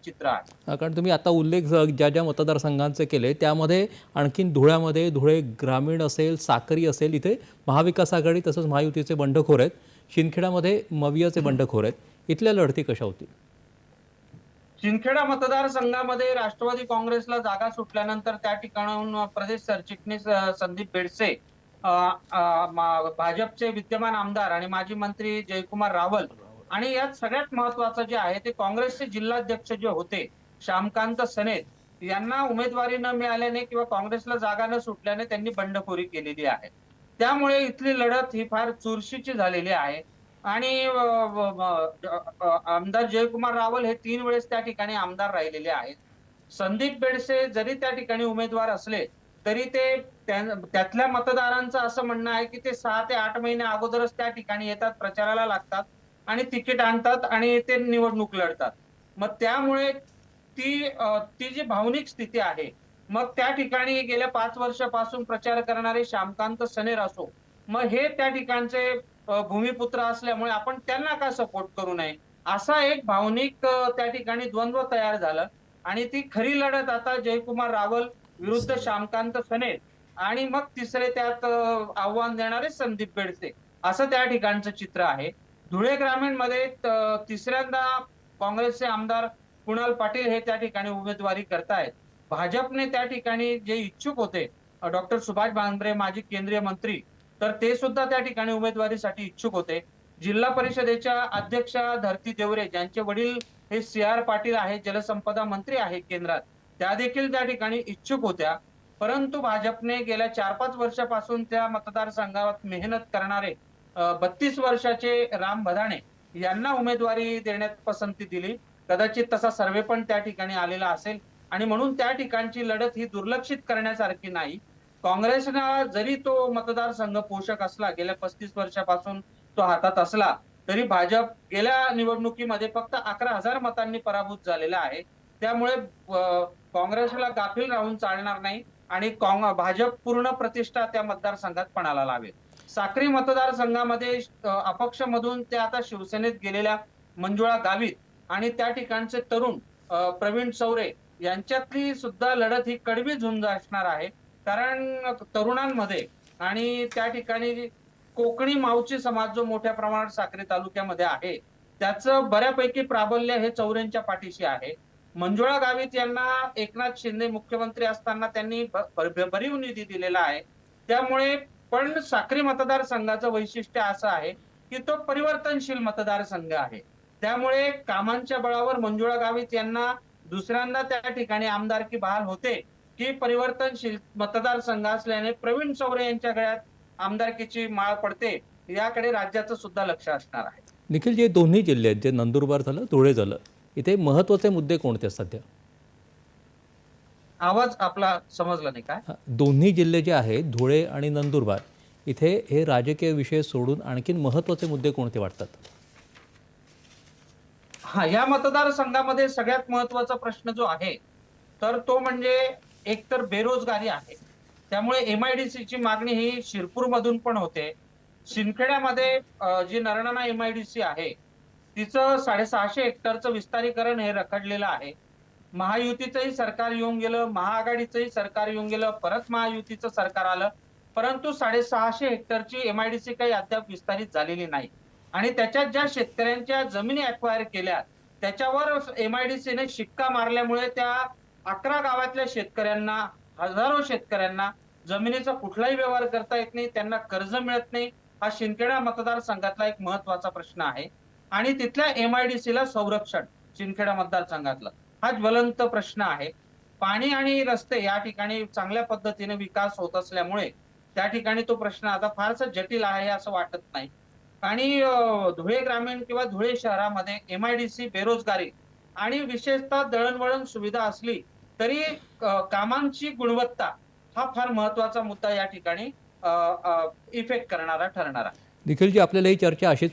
चित्र आहे। कारण तुम्ही आता उल्लेख ज्या ज्या मतदारसंघांचे केले त्यामध्ये आणखीन धुळ्यामध्ये धुळे ग्रामीण असेल, साक्री असेल, इथे महाविकास आघाडी तसंच महायुतीचे बंडखोर आहेत. शिंदखेडामध्ये मवियाचे बंडखोर आहेत. इथल्या लढती कशा होतील? शिंदखेडा मतदारसंघामध्ये राष्ट्रवादी काँग्रेसला जागा सुटल्यानंतर त्या ठिकाणाहून प्रदेश सरचिटणीस संदीप बेडसे, भाजपचे विद्यमान आमदार आणि माजी मंत्री जयकुमार रावल, आणि यात सगळ्यात महत्वाचं जे आहे ते काँग्रेसचे जिल्हाध्यक्ष जे होते श्यामकांत सनेत, यांना उमेदवारी न मिळाल्याने किंवा काँग्रेसला जागा न सुटल्याने त्यांनी बंडखोरी केलेली आहे। त्यामुळे इथली लढत ही फार चुरशीची झालेली आहे। आणि आमदार जयकुमार रावल हे 3 वेळेस त्या ठिकाणी आमदार राहिलेले आहेत। संदीप बेडसे जरी त्या ठिकाणी उमेदवार असले तरी ते त्यातल्या मतदारांचं असं म्हणणं आहे की ते 6 ते 8 महिने अगोदरच त्या ठिकाणी येतात, प्रचाराला लागतात आणि तिकीट आणतात आणि ते निवडणूक लढतात। मग त्यामुळे ती जी भावनिक स्थिती आहे, मग त्या ठिकाणी गेल्या 5 वर्षापासून प्रचार करणारे श्यामकांत सनेर असो, मग हे त्या ठिकाणचे भूमिपुत्र असल्यामुळे आपण त्यांना का सपोर्ट करू नये, असा एक भावनिक त्या ठिकाणी द्वंद्व तयार झालं। आणि ती खरी लढत आता जयकुमार रावल विरुद्ध श्यामकांत सनेर आणि मग तिसरे त्यात आव्हान देणारे संदीप बेडसे, असं त्या ठिकाणचं चित्र आहे। धुळे ग्रामीण मध्ये तिसऱ्यांदा काँग्रेसचे आमदार कुणाल पाटील हे त्या ठिकाणी उमेदवारी करतायत। भाजपने त्या ठिकाणी जे इच्छुक होते डॉक्टर सुभाष भामरे माजी केंद्रीय मंत्री, तर ते सुद्धा त्या ठिकाणी उमेदवारीसाठी इच्छुक होते। जिल्हा परिषदेच्या अध्यक्षा धरती देवरे, ज्यांचे वडील हे CR पाटील आहेत, जलसंपदा मंत्री आहे केंद्रात, त्या देखील त्या ठिकाणी इच्छुक होत्या। परंतु भाजपने गेल्या 4-5 वर्षापासून त्या मतदारसंघात मेहनत करणारे 32 वर्षाचे राम भदाणे यांना उमेदवारी देण्यात पसंती दिली। कदाचित तसा सर्वे पण त्या ठिकाणी आलेला असेल आणि म्हणून त्या ठिकाणची लढत ही दुर्लक्षित करण्यासारखी नाही। काँग्रेसला जरी तो मतदारसंघ पोषक असला, गेल्या 35 वर्षापासून तो हातात असला, तरी भाजप गेल्या निवडणुकीमध्ये फक्त 11,000 मतांनी पराभूत झालेला आहे। त्यामुळे काँग्रेसला गाफील राहून चालणार नाही आणि भाजप पूर्ण प्रतिष्ठा त्या मतदारसंघात पणाला लावेल। साक्री मतदारसंघामध्ये अपक्षमधून ते आता शिवसेनेत गेलेल्या मंजुळा गावित आणि त्या ठिकाणचे तरुण प्रवीण चौरे यांच्यातली सुद्धा लढत ही कडवी झुंज असणार आहे। कारण तरुणांमध्ये आणि त्या ठिकाणी कोकणी मावची समाज जो मोठ्या प्रमाणात साक्री तालुक्यामध्ये आहे, त्याचं बऱ्यापैकी प्राबल्य हे चौरेंच्या पाठीशी आहे। मंजुळा गावित यांना एकनाथ शिंदे मुख्यमंत्री असताना त्यांनी भरीव निधी दिलेला आहे। त्यामुळे पण साक्री मतदारसंघाचं वैशिष्ट्य असं आहे की तो परिवर्तनशील मतदारसंघ आहे। त्यामुळे कामांच्या बळावर मंजुळा गावित यांना दुसऱ्यांदा त्या ठिकाणी आमदारकी बहाल होते की परिवर्तनशील मतदारसंघ असल्याने प्रवीण चौरे यांच्या गळ्यात आमदारकीची माळ पडते, याकडे राज्याचं सुद्धा लक्ष असणार आहे। निखिल, जे दोन्ही जिल्हे आहेत, जे नंदुरबार झालं, धुळे झालं, इथे महत्त्वाचे मुद्दे कोणते आहेत सध्या? आवाज आपला समजला नाही काय? दोन्ही जिल्हे जे आहेत, धुळे आणि नंदुरबार, इथे हे राजकीय विषय सोडून आणखीन महत्त्वाचे मुद्दे कोणते वाटतात? या मतदारसंघामध्ये सगळ्यात महत्वाचा प्रश्न जो आहे तर तो म्हणजे एकतर बेरोजगारी आहे। त्यामुळे MIDC ची मागणी ही शिरपूर मधून पण होते। शिंदखेड्यामध्ये जी नरणाणा MIDC आहे तिचं 650 हेक्टरचं विस्तारीकरण हे रखडलेलं आहे। महायुतीचंही सरकार येऊन गेलं, महाआघाडीचंही सरकार येऊन गेलं, परत महायुतीचं सरकार आलं, परंतु 650 हेक्टरची MIDC काही अद्याप विस्तारित झालेली नाही। आणि त्याच्यात ज्या शेतकऱ्यांच्या जमिनी अक्वायर केल्या त्याच्यावर MIDC ने शिक्का मारल्यामुळे त्या 11 गावातल्या शेतकऱ्यांना, हजारो शेतकऱ्यांना जमिनीचा कुठलाही व्यवहार करता येत नाही, त्यांना कर्ज मिळत नाही। हा शिंदखेडा मतदारसंघातला एक महत्वाचा प्रश्न आहे। आणि तिथल्या MIDC ला संरक्षण शिंदखेडा मतदारसंघातलं हा ज्वलंत प्रश्न आहे। पाणी आणि रस्ते या ठिकाणी चांगल्या पद्धतीने विकास होत असल्यामुळे त्या ठिकाणी तो प्रश्न आता फारसा जटिल आहे असं वाटत नाही। आणि धुळे ग्रामीण किंवा धुळे शहरामध्ये MIDC, बेरोजगारी आणि विशेषतः दळणवळण सुविधा असली तरी कामांची गुणवत्ता हा फार महत्वाचा मुद्दा या ठिकाणी इफेक्ट करणारा ठरणार आहे। निखिलजी, आपल्याला ही चर्चा अशीच